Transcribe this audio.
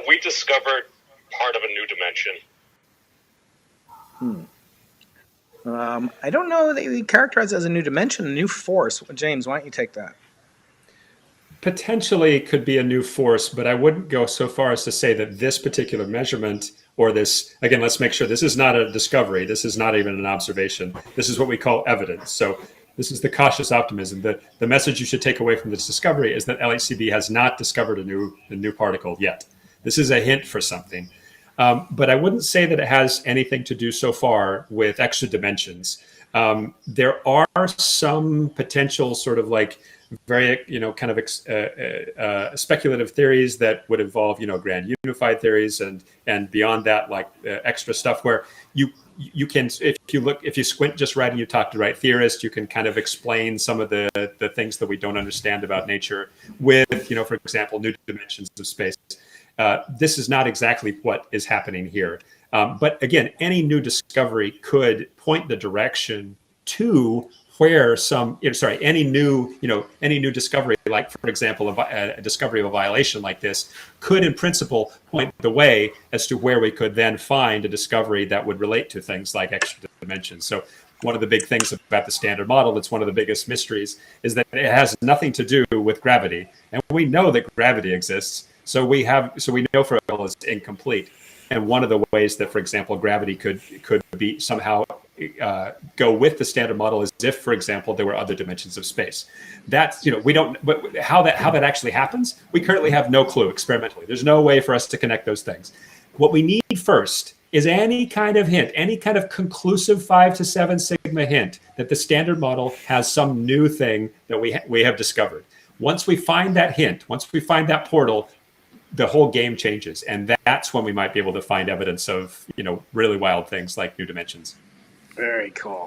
have we discovered part of a new dimension? I don't know that we characterize it as a new dimension, a new force. James, why don't you take that? Potentially could be a new force, but I wouldn't go so far as to say that this particular measurement or this, again, let's make sure this is not a discovery. This is not even an observation. This is what we call evidence. So this is the cautious optimism. The message you should take away from this discovery is that LHCb has not discovered a new particle yet. This is a hint for something. But I wouldn't say that it has anything to do so far with extra dimensions. There are some potential sort of like very, kind of speculative theories that would involve, grand unified theories and beyond that, like extra stuff where you can, if you squint just right and you talk to the right theorist, you can kind of explain some of the things that we don't understand about nature with, for example, new dimensions of space. This is not exactly what is happening here. But again, any new discovery could point the direction to where any new discovery, like, for example, a discovery of a violation like this, could in principle point the way as to where we could then find a discovery that would relate to things like extra dimensions. So one of the big things about the Standard Model, it's one of the biggest mysteries, is that it has nothing to do with gravity. And we know that gravity exists. So we know for example it's incomplete, and one of the ways that, for example, gravity could be somehow go with the Standard Model is if, for example, there were other dimensions of space. That's we don't, but how that actually happens, we currently have no clue experimentally. There's no way for us to connect those things. What we need first is any kind of hint, any kind of conclusive 5 to 7 sigma hint that the Standard Model has some new thing that we have discovered. Once we find that hint, once we find that portal, the whole game changes, and that's when we might be able to find evidence of really wild things like new dimensions. Very cool.